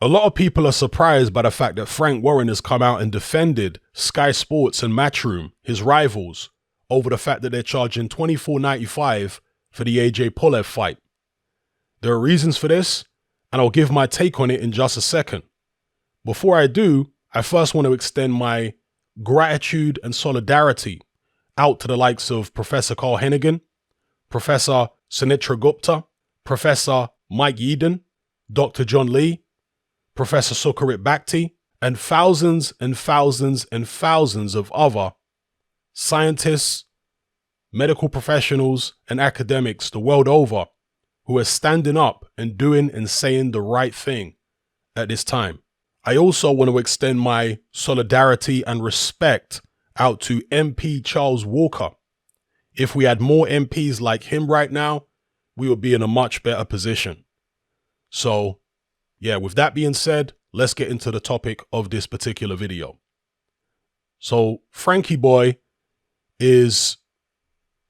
A lot of people are surprised by the fact that Frank Warren has come out and defended Sky Sports and Matchroom, his rivals, over the fact that they're charging $24.95 for the AJ Pulev fight. There are reasons for this, and I'll give my take on it in just a second. Before I do, I first want to extend my gratitude and solidarity out to the likes of Professor Carl Hennigan, Professor Sunitra Gupta, Professor Mike Eden, Dr. John Lee, Professor Sukarit Bhakti, and thousands and thousands and thousands of other scientists, medical professionals, and academics the world over who are standing up and doing and saying the right thing at this time. I also want to extend my solidarity and respect out to MP Charles Walker. If we had more MPs like him right now, we would be in a much better position. So, yeah, with that being said, let's get into the topic of this particular video. So, Frankie Boy is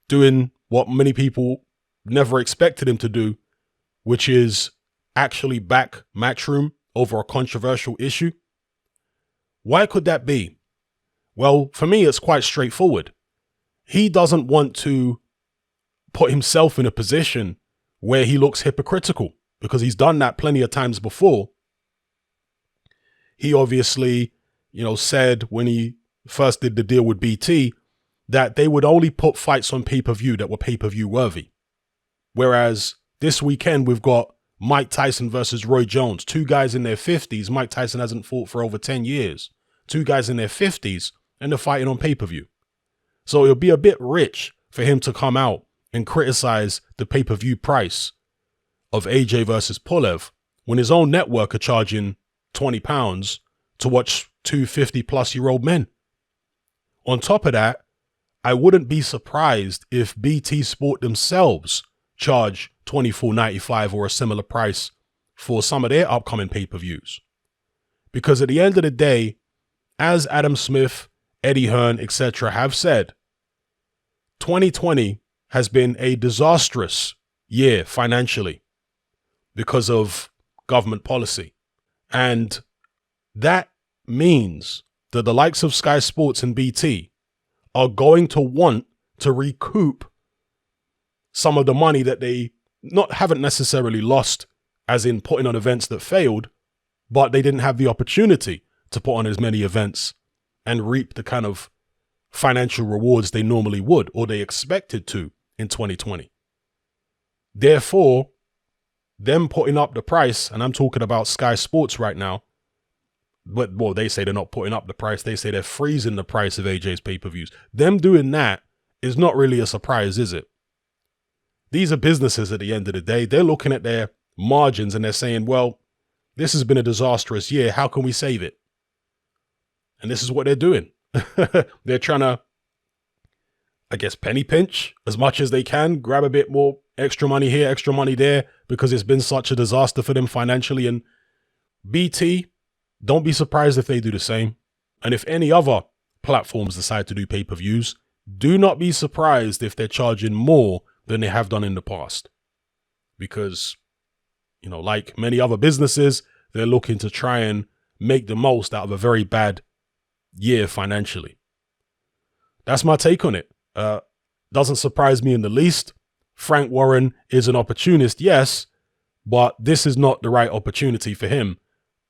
doing what many people never expected him to do, which is actually back Matchroom over a controversial issue. Why could that be? Well, for me, it's quite straightforward. He doesn't want to put himself in a position where he looks hypocritical, because he's done that plenty of times before. He obviously, said when he first did the deal with BT that they would only put fights on pay-per-view that were pay-per-view worthy. Whereas this weekend, we've got Mike Tyson versus Roy Jones, two guys in their 50s. Mike Tyson hasn't fought for over 10 years. Two guys in their 50s, and they're fighting on pay-per-view. So it'll be a bit rich for him to come out and criticize the pay-per-view price of AJ versus Pulev when his own network are charging £20 to watch two 50-plus-year-old men. On top of that, I wouldn't be surprised if BT Sport themselves charge $24.95 or a similar price for some of their upcoming pay-per-views. Because at the end of the day, as Adam Smith, Eddie Hearn, etc. have said, 2020 has been a disastrous year financially because of government policy. And that means that the likes of Sky Sports and BT are going to want to recoup some of the money that they haven't necessarily lost, as in putting on events that failed, but they didn't have the opportunity to put on as many events and reap the kind of financial rewards they normally would, or they expected to in 2020. Therefore, them putting up the price, and I'm talking about Sky Sports right now, but well, they say they're not putting up the price. They say they're freezing the price of AJ's pay-per-views. Them doing that is not really a surprise, is it? These are businesses at the end of the day. They're looking at their margins and they're saying, well, this has been a disastrous year. How can we save it? And this is what they're doing. They're trying to, I guess, penny pinch as much as they can, grab a bit more extra money here, extra money there, because it's been such a disaster for them financially. And BT, don't be surprised if they do the same. And if any other platforms decide to do pay-per-views, do not be surprised if they're charging more than they have done in the past. Because, like many other businesses, they're looking to try and make the most out of a very bad year financially. That's my take on it. Doesn't surprise me in the least. Frank Warren is an opportunist, yes, but this is not the right opportunity for him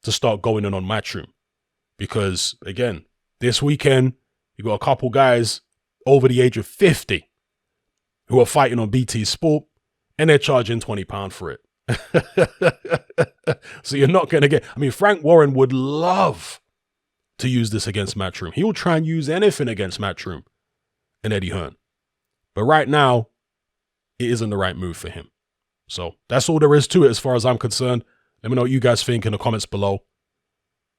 to start going in on Matchroom. Because, again, this weekend, you got a couple guys over the age of 50 who are fighting on BT Sport, and they're charging £20 for it. So you're not going to get... Frank Warren would love to use this against Matchroom. He will try and use anything against Matchroom and Eddie Hearn. But right now, it isn't the right move for him. So that's all there is to it as far as I'm concerned. Let me know what you guys think in the comments below.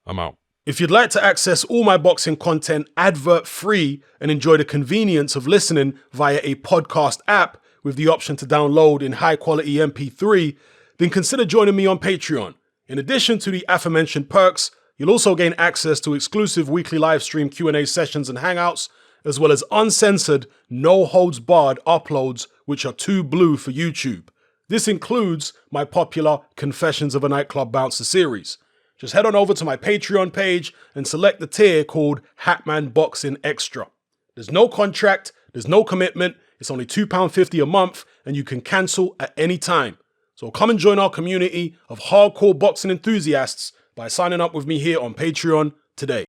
I'm out. If you'd like to access all my boxing content advert-free and enjoy the convenience of listening via a podcast app with the option to download in high-quality MP3, then consider joining me on Patreon. In addition to the aforementioned perks, you'll also gain access to exclusive weekly live stream Q&A sessions and hangouts, as well as uncensored, no-holds-barred uploads, which are too blue for YouTube. This includes my popular Confessions of a Nightclub Bouncer series. Just head on over to my Patreon page and select the tier called Hatman Boxing Extra. There's no contract, there's no commitment, it's only £2.50 a month, and you can cancel at any time. So come and join our community of hardcore boxing enthusiasts by signing up with me here on Patreon today.